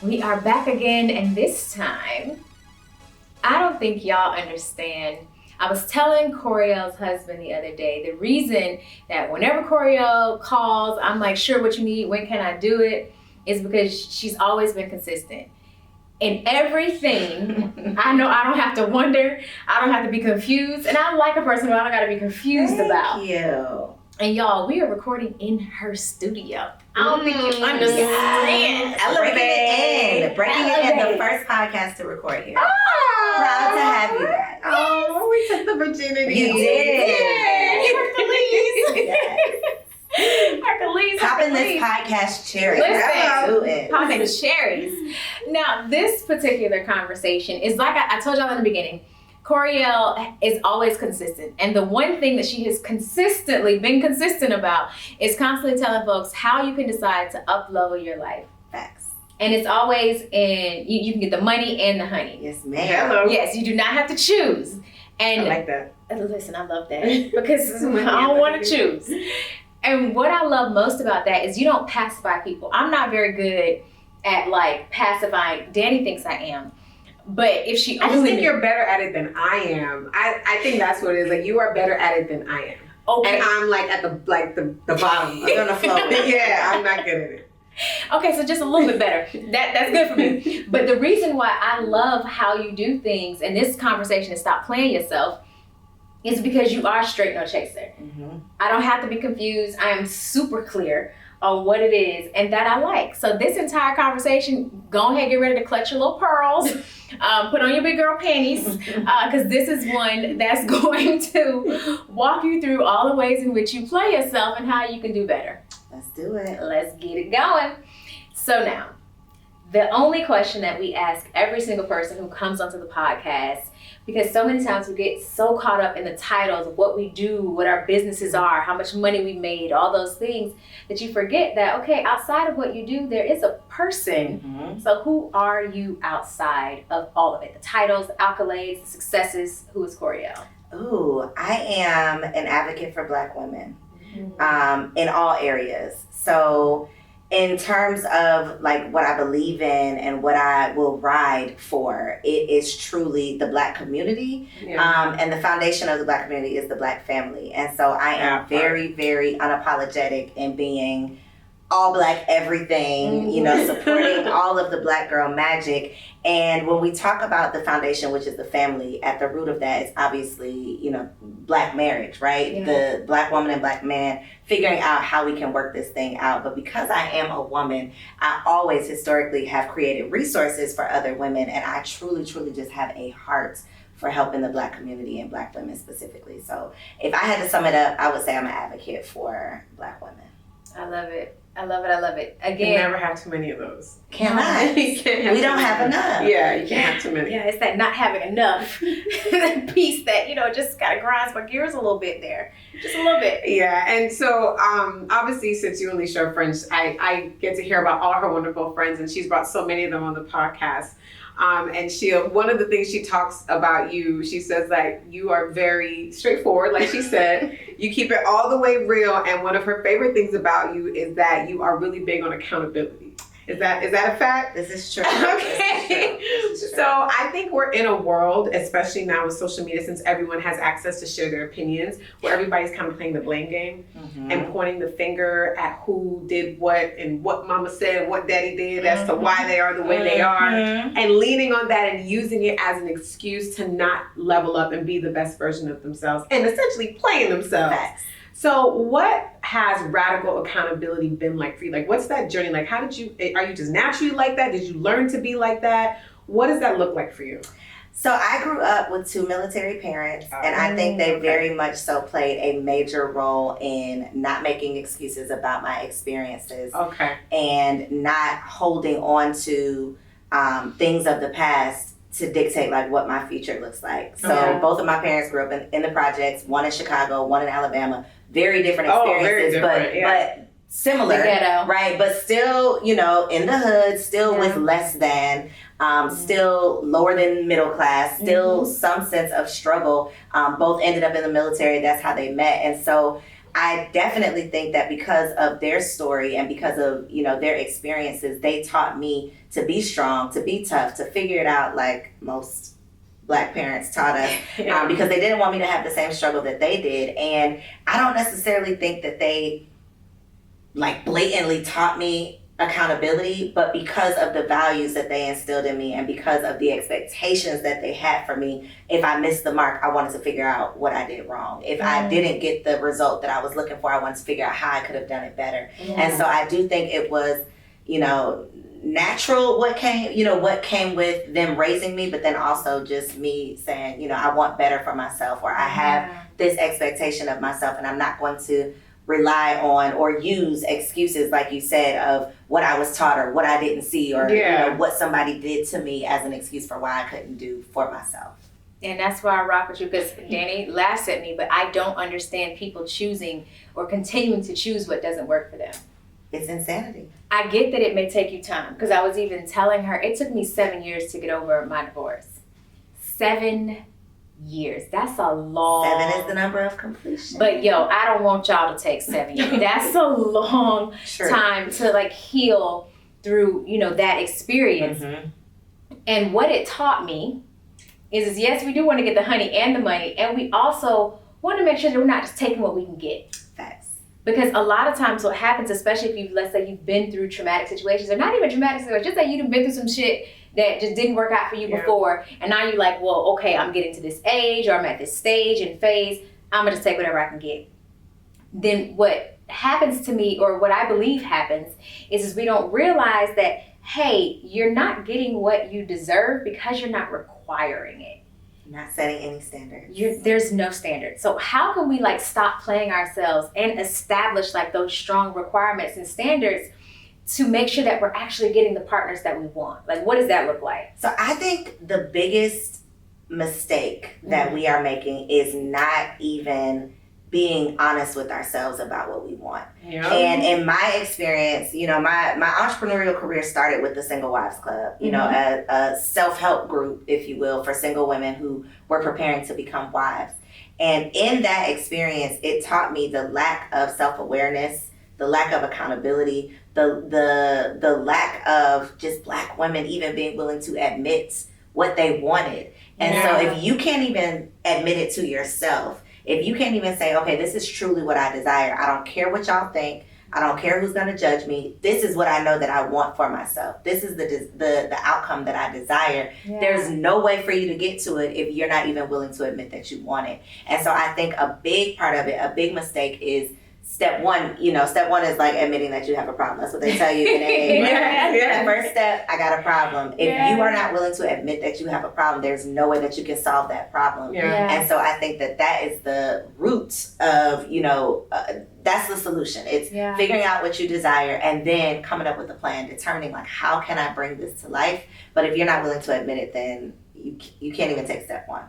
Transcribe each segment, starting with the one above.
We are back again, and this time, I don't think y'all understand. I was telling Koereyelle's husband the other day, the reason that whenever Koereyelle calls, I'm like, sure, what you need, when can I do it, is because she's always been consistent. In everything, I know I don't have to wonder, I don't have to be confused, and I'm like a person who I don't gotta be confused about. Thank you. And y'all, we are recording in her studio. I don't think you understand. Breaking it in, the first podcast to record here. Proud to have you back. Oh, we took the virginity. You did. Hercules. Popping this podcast cherry. Listen, popping cherries. Now, this particular conversation is like I told y'all in the beginning, Koereyelle is always consistent. And the one thing that she has consistently been consistent about is constantly telling folks how you can decide to up-level your life. Facts. And it's always you can get the money and the honey. Yes, ma'am. Hello. Yes, you do not have to choose. And I like that. listen, I love that because I don't want to choose. And what I love most about that is you don't pacify people. I'm not very good at like pacifying. Danny thinks I am. But if she I just only think you're better at it than I am. I think that's what it is. Like, you are better at it than I am. okay. And I'm like at the bottom. I'm gonna flow with it. Yeah, I'm not good at it. Okay, so just a little bit better. That's good for me. But the reason why I love how you do things, and this conversation is stop playing yourself, is because you are straight no chaser. Mm-hmm. I don't have to be confused. I am super clear on what it is and that I like. So this entire conversation, go ahead, get ready to clutch your little pearls, put on your big girl panties, because this is one that's going to walk you through all the ways in which you play yourself and how you can do better. Let's do it. Let's get it going. So now, the only question that we ask every single person who comes onto the podcast, because so many times we get so caught up in the titles of what we do, what our businesses are, how much money we made, all those things, that you forget that, okay, outside of what you do, there is a person. Mm-hmm. So who are you outside of all of it? The titles, the accolades, the successes. Who is Koereyelle? Ooh, I am an advocate for Black women in all areas. So in terms of like what I believe in and what I will ride for, it is truly the Black community. Yeah. And the foundation of the Black community is the Black family. And so I am very, very unapologetic in being all Black everything, you know, supporting all of the Black girl magic. And when we talk about the foundation, which is the family, at the root of that is obviously, you know, Black marriage, right? Yeah. The Black woman and Black man figuring out how we can work this thing out. But because I am a woman, I always historically have created resources for other women. And I truly, truly just have a heart for helping the Black community and Black women specifically. So if I had to sum it up, I would say I'm an advocate for Black women. I love it. I love it. I love it. You Again, never have too many of those. Cannot. You can't have We too don't many. have enough. Yeah, you can't have too many. yeah, it's that not having enough piece that, you know, just kind of grinds my gears a little bit there. Just a little bit. Yeah, and so obviously since you and Alicia are friends, I get to hear about all her wonderful friends, and she's brought so many of them on the podcast. And one of the things she talks about you, she says that you are very straightforward, like she said. You keep it all the way real, and one of her favorite things about you is that you are really big on accountability. Is that a fact? This is true. Okay. This is true. So I think we're in a world, especially now with social media, since everyone has access to share their opinions, where everybody's kind of playing the blame game and pointing the finger at who did what and what mama said and what daddy did as to why they are the way they are, and leaning on that and using it as an excuse to not level up and be the best version of themselves and essentially playing themselves. Facts. So what has radical accountability been like for you? Like, what's that journey? Like, are you just naturally like that? Did you learn to be like that? What does that look like for you? So I grew up with two military parents, and I think they very much so played a major role in not making excuses about my experiences and not holding on to things of the past to dictate like what my future looks like. So both of my parents grew up in the projects, one in Chicago, one in Alabama. Very different experiences, but similar, right? But still, you know, in the hood, still with less than, still lower than middle class, still some sense of struggle. Both ended up in the military. That's how they met. And so I definitely think that because of their story and because of, their experiences, they taught me to be strong, to be tough, to figure it out like most Black parents taught us, because they didn't want me to have the same struggle that they did. And I don't necessarily think that they like blatantly taught me accountability, but because of the values that they instilled in me and because of the expectations that they had for me, if I missed the mark, I wanted to figure out what I did wrong. If I didn't get the result that I was looking for, I wanted to figure out how I could have done it better. And so I do think it was, natural what came with them raising me, but then also just me saying, I want better for myself, or I have this expectation of myself, and I'm not going to rely on or use excuses, like you said, of what I was taught or what I didn't see, or what somebody did to me as an excuse for why I couldn't do for myself. And that's why I rock with you, because Danny laughs at me, but I don't understand people choosing or continuing to choose what doesn't work for them. It's insanity. I get that it may take you time, because I was even telling her, it took me 7 years to get over my divorce. 7 years. That's a long... 7 is the number of completion. But I don't want y'all to take 7 years. That's a long time to like heal through, that experience. And what it taught me is yes, we do want to get the honey and the money, and we also want to make sure that we're not just taking what we can get. Facts. Because a lot of times what happens, especially if let's say you've been through traumatic situations, or not even traumatic situations, just that you've been through some shit that just didn't work out for you before, and now you're like, well, okay, I'm getting to this age, or I'm at this stage and phase, I'm gonna just take whatever I can get. Then what happens to me, or what I believe happens, is we don't realize that, hey, you're not getting what you deserve because you're not requiring it. Not setting any standards. There's no standard. So how can we like stop playing ourselves and establish like those strong requirements and standards to make sure that we're actually getting the partners that we want? Like, what does that look like? So I think the biggest mistake that we are making is not even being honest with ourselves about what we want. And in my experience, my entrepreneurial career started with the Single Wives Club, a self-help group, if you will, for single women who were preparing to become wives. And in that experience, it taught me the lack of self-awareness, the lack of accountability, the lack of just Black women even being willing to admit what they wanted. And so if you can't even admit it to yourself, if you can't even say, okay, this is truly what I desire, I don't care what y'all think, I don't care who's gonna judge me, this is what I know that I want for myself, this is the outcome that I desire, there's no way for you to get to it if you're not even willing to admit that you want it. And so I think a big part of it, a big mistake is step one is like admitting that you have a problem. That's what they tell you in AA. The first step, I got a problem. If you are not willing to admit that you have a problem, there's no way that you can solve that problem. And so I think that is the root of, that's the solution. It's figuring out what you desire and then coming up with a plan, determining like, how can I bring this to life? But if you're not willing to admit it, then you can't even take step one.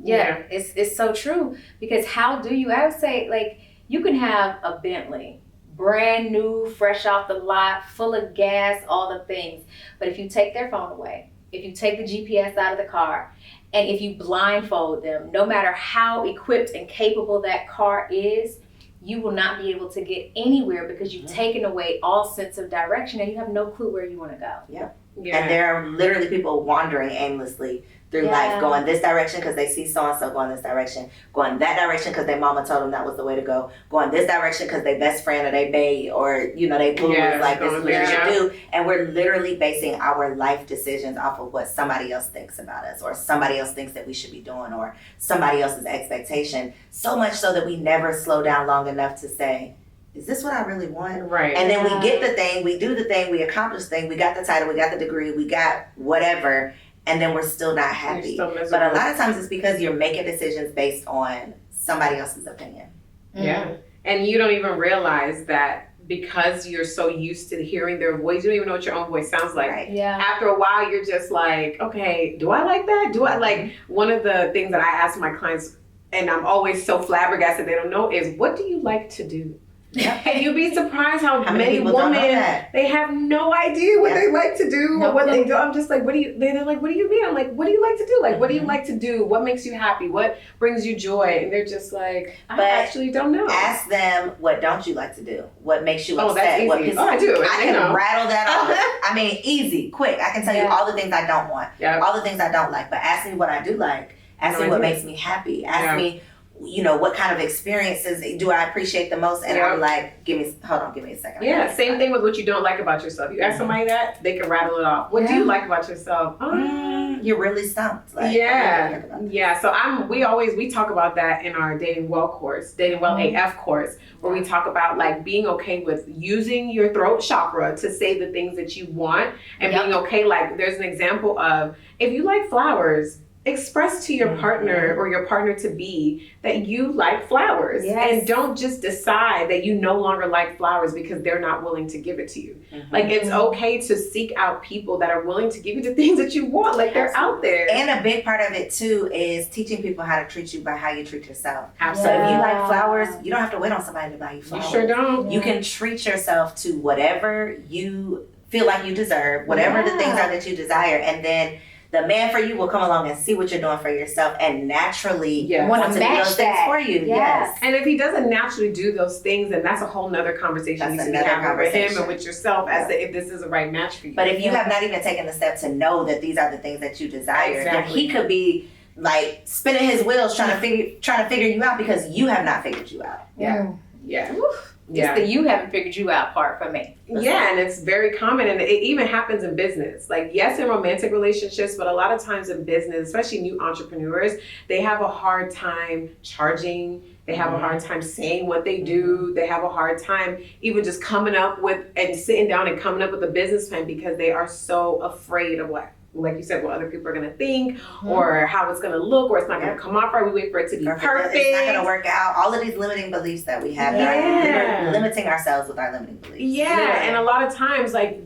It's so true, because how do you, I would say, like, you can have a Bentley, brand new, fresh off the lot, full of gas, all the things. But if you take their phone away, if you take the GPS out of the car, and if you blindfold them, no matter how equipped and capable that car is, you will not be able to get anywhere because you've taken away all sense of direction and you have no clue where you want to go. And there are literally people wandering aimlessly through life, going this direction because they see so-and-so going this direction, going that direction because their mama told them that was the way to go, going this direction because their best friend or they bae or, they boo was like, this is what you should do. And we're literally basing our life decisions off of what somebody else thinks about us, or somebody else thinks that we should be doing, or somebody else's expectation. So much so that we never slow down long enough to say, is this what I really want? Right. And then we get the thing, we do the thing, we accomplish the thing, we got the title, we got the degree, we got whatever, and then we're still not happy. But a lot of times it's because you're making decisions based on somebody else's opinion. And you don't even realize that because you're so used to hearing their voice, you don't even know what your own voice sounds like. After a while, you're just like, okay, do I like that? Do I like, one of the things that I ask my clients, and I'm always so flabbergasted they don't know, is what do you like to do? And you'd be surprised how many people don't know women, that. they have no idea what they like to do or what they do. I'm just like, they're like, what do you mean? I'm like, what do you like to do? Like, what do you like to do? What makes you happy? What brings you joy? And they're just like, I actually don't know. Ask them, what don't you like to do? What makes you upset? That's easy. What pisses I do. I can rattle that off. I mean, easy, quick. I can tell you all the things I don't want, all the things I don't like. But ask me what I do like. Ask me what makes me happy. Ask me, what kind of experiences do I appreciate the most? And I'm like, give me a second. Yeah, same thing with what you don't like about yourself. You ask somebody that, they can rattle it off. What do you like about yourself? You're really stumped. Like, yeah. So we talk about that in our Dating Well course, Dating Well AF course, where we talk about like being okay with using your throat chakra to say the things that you want and being okay. Like there's an example of, if you like flowers, express to your partner or your partner to be that you like flowers, and don't just decide that you no longer like flowers because they're not willing to give it to you. Like it's okay to seek out people that are willing to give you the things that you want. Like they're out there. And a big part of it too is teaching people how to treat you by how you treat yourself. Absolutely. So if you like flowers, you don't have to wait on somebody to buy you flowers. You sure don't. You can treat yourself to whatever you feel like you deserve, whatever the things are that you desire, and then the man for you will come along and see what you're doing for yourself and naturally want to do those things for you. Yes. And if he doesn't naturally do those things, then that's a whole nother conversation you need to have with him and with yourself as to if this is the right match for you. But if you have not even taken the step to know that these are the things that you desire, then he could be like spinning his wheels trying to figure you out because you have not figured you out. Just the you haven't figured you out part for me. And it's very common, and it even happens in business. Like, yes, in romantic relationships, but a lot of times in business, especially new entrepreneurs, they have a hard time charging. They have a hard time saying what they do. They have a hard time even just coming up with and sitting down and coming up with a business plan because they are so afraid of what, like you said, what other people are going to think or how it's going to look, or it's not going to come off right. We wait for it to be perfect. It's not going to work out. All of these limiting beliefs that we have, that are limiting ourselves with our limiting beliefs. And a lot of times, like,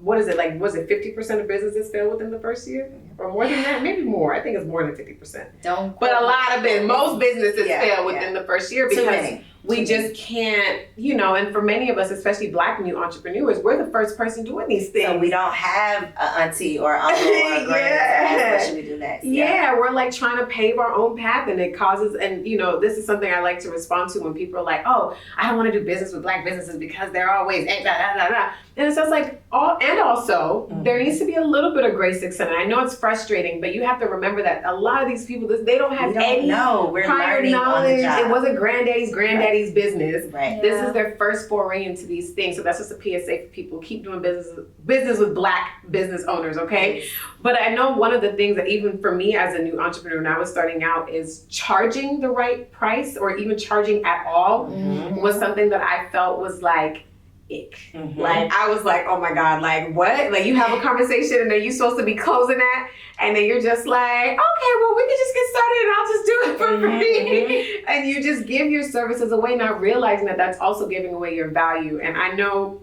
was it 50% of businesses fail within the first year? Or more than that? Maybe more. I think it's more than 50%. But a lot of most businesses fail within the first year because we just can't, and for many of us, especially Black new entrepreneurs, we're the first person doing these things. So we don't have an auntie or uncle or a grand. What should we do next? We're like trying to pave our own path, and it causes, and this is something I like to respond to when people are like, oh, I don't want to do business with Black businesses because they're always blah, blah, blah, blah. And it's just like, also, there needs to be a little bit of grace accepted. I know it's frustrating, but you have to remember that a lot of these people, they don't have any prior knowledge. It wasn't granddaddy's business. Right. This is their first foray into these things. So that's just a PSA for people. Keep doing business with Black business owners, okay? Yes. But I know one of the things that even for me as a new entrepreneur when I was starting out is charging the right price or even charging at all was something that I felt was like, ick. Like I was like, oh my God, like what? Like you have a conversation and then you're supposed to be closing that and then you're just like, okay, well we can just get started and I'll just do it for free. And you just give your services away, not realizing that that's also giving away your value. And I know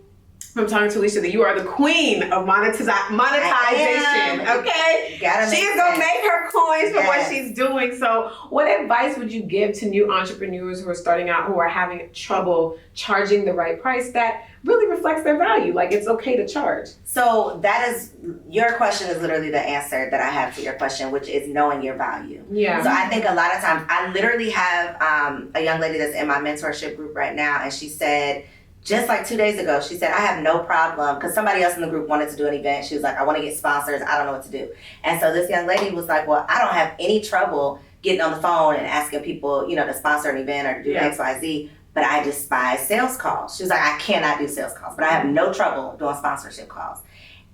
from talking to Alicia that you are the queen of monetization, okay? She's gonna make her coins for what she's doing. So what advice would you give to new entrepreneurs who are starting out, who are having trouble charging the right price that really reflects their value? Like it's okay to charge. So your question is literally the answer that I have to your question, which is knowing your value. Yeah. So I think a lot of times, I literally have a young lady that's in my mentorship group right now, and she said, just like 2 days ago, she said, I have no problem, because somebody else in the group wanted to do an event. She was like, I want to get sponsors. I don't know what to do. And so this young lady was like, well, I don't have any trouble getting on the phone and asking people, to sponsor an event or to do X, Y, Z, but I despise sales calls. She was like, I cannot do sales calls, but I have no trouble doing sponsorship calls.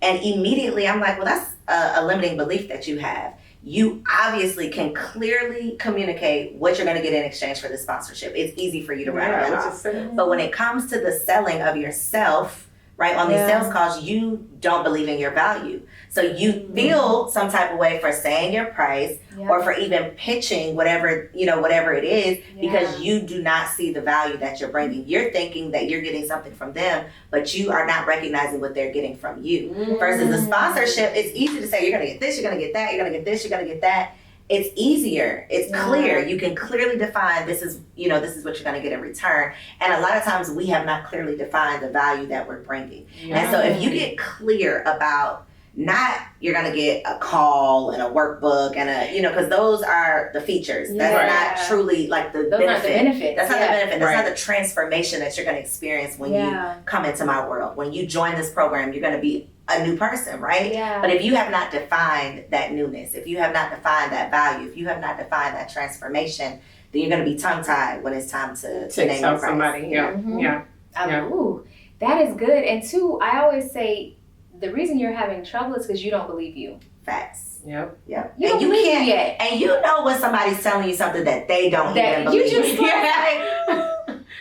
And immediately I'm like, well, that's a limiting belief that you have. You obviously can clearly communicate what you're going to get in exchange for this sponsorship. It's easy for you to write it off. But when it comes to the selling of yourself, right, on these sales calls, you don't believe in your value. So you feel some type of way for saying your price or for even pitching whatever it is, because you do not see the value that you're bringing. You're thinking that you're getting something from them, but you are not recognizing what they're getting from you. Versus the sponsorship, it's easy to say, you're going to get this, you're going to get that, you're going to get this, you're going to get that. it's easier. It's clear. You can clearly define this is what you're going to get in return. And a lot of times we have not clearly defined the value that we're bringing. And so if you get clear about not you're going to get a call and a workbook and because those are the features. That's not truly like the benefit. That's not the benefit. That's not the transformation that you're going to experience when you come into my world. When you join this program, you're going to be a new person, right? Yeah. But if you have not defined that newness, if you have not defined that value, if you have not defined that transformation, then you're going to be tongue-tied when it's time to name your price. Somebody. Ooh, that is good. And two, I always say the reason you're having trouble is because you don't believe you. Facts. Yep. You don't believe you yet. And you know when somebody's telling you something that they don't even believe.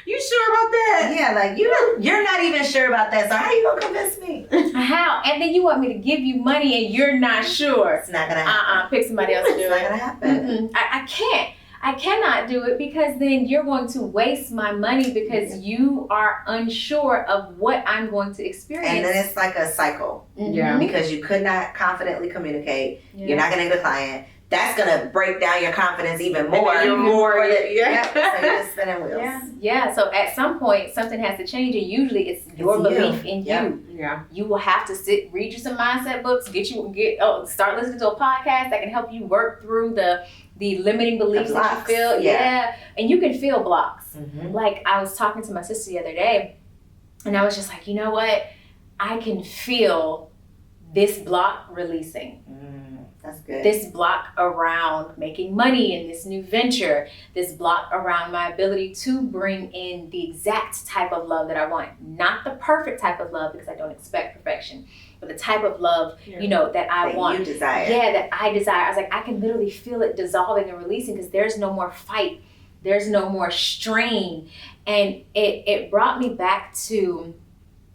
You sure about that? Yeah, like you're not even sure about that. So how you gonna convince me? How? And then you want me to give you money and you're not sure. It's not gonna happen. Pick somebody else to do it. It's not gonna happen. I can't. I cannot do it because then you're going to waste my money because you are unsure of what I'm going to experience. And then it's like a cycle. Yeah. Because you could not confidently communicate. You're not gonna get a client. That's gonna break down your confidence even more. So you're just spinning wheels. Yeah. So at some point, something has to change, and usually it's your belief in you. Yeah. You will have to read you some mindset books, start listening to a podcast that can help you work through the limiting beliefs that you feel. Yeah. And you can feel blocks. Mm-hmm. Like I was talking to my sister the other day, and I was just like, you know what? I can feel this block releasing. That's good. This block around making money in this new venture, this block around my ability to bring in the exact type of love that I want. Not the perfect type of love because I don't expect perfection, but the type of love, that I want. You desire. Yeah, that I desire. I was like, I can literally feel it dissolving and releasing because there's no more fight. There's no more strain. And it brought me back to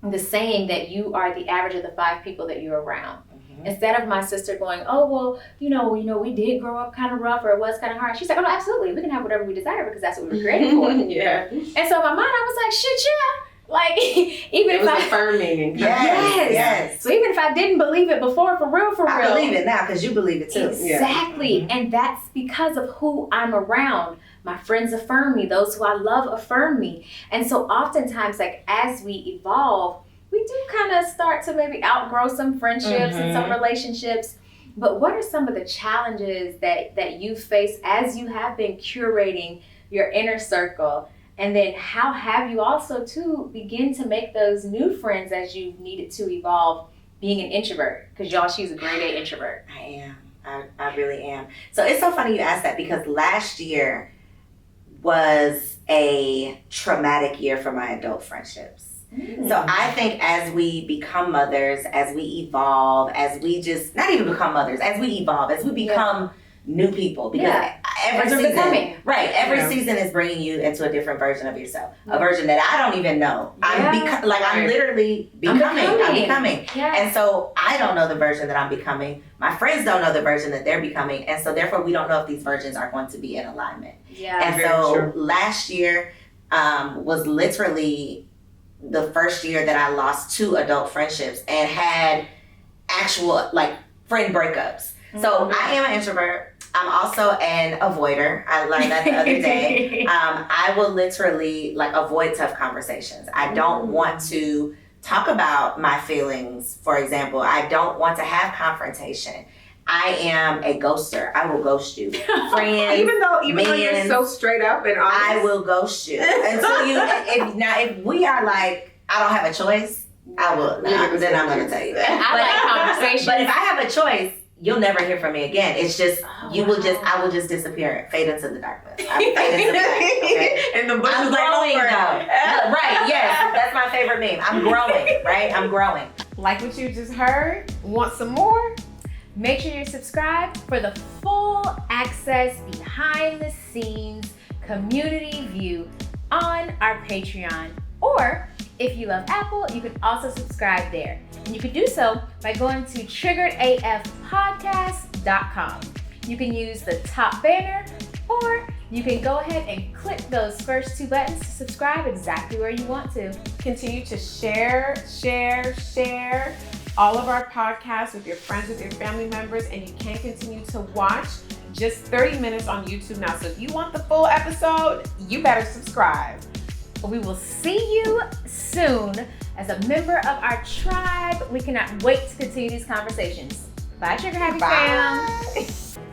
the saying that you are the average of the 5 people that you're around. Instead of my sister going, oh, well, we did grow up kind of rough or it was kind of hard. She's like, oh, no, absolutely. We can have whatever we desire because that's what we were created for. Yeah. And so in my mind, I was like, shit, yeah. Like, even it if was affirming. Yes. So even if I didn't believe it before, for real. I believe it now because you believe it too. Exactly. Yeah. And that's because of who I'm around. My friends affirm me. Those who I love affirm me. And so oftentimes, like, as we evolve, we do kind of start to maybe outgrow some friendships and some relationships. But what are some of the challenges that you face as you have been curating your inner circle? And then how have you also to begin to make those new friends as you needed to evolve being an introvert? Because y'all, she's a grade A introvert. I am. I really am. So it's so funny you asked that because last year was a traumatic year for my adult friendships. So I think as we become mothers, as we evolve, as we just, not even become mothers, as we evolve, as we become new people, because every season, season is bringing you into a different version of yourself, a version that I don't even know. I'm literally becoming. I'm becoming. Yeah. And so I don't know the version that I'm becoming. My friends don't know the version that they're becoming. And so therefore we don't know if these versions are going to be in alignment. Yeah. And so last year was literally the first year that I lost 2 adult friendships and had actual friend breakups. So I am an introvert. I'm also an avoider. I learned that the other day. I will literally avoid tough conversations. I don't want to talk about my feelings, for example. I don't want to have confrontation. I am a ghoster. I will ghost you. Friends, even though you're so straight up and honest. I will ghost you until you. If we are I don't have a choice, I will. Then I'm going to tell you. I like conversation. But if I have a choice, you'll never hear from me again. It's just I will just disappear, fade into the darkness. I fade into the darkness. Okay? And the bushes I'm growing though. Right? Yes, that's my favorite meme. I'm growing. Right? I'm growing. Like what you just heard? Want some more? Make sure you're subscribed for the full access behind the scenes community view on our Patreon. Or if you love Apple, you can also subscribe there. And you can do so by going to triggeredafpodcast.com. You can use the top banner, or you can go ahead and click those first 2 buttons to subscribe exactly where you want to. Continue to share all of our podcasts with your friends, with your family members, and you can continue to watch just 30 minutes on YouTube now. So if you want the full episode, you better subscribe. We will see you soon as a member of our tribe. We cannot wait to continue these conversations. Bye, Trigger Happy Fam.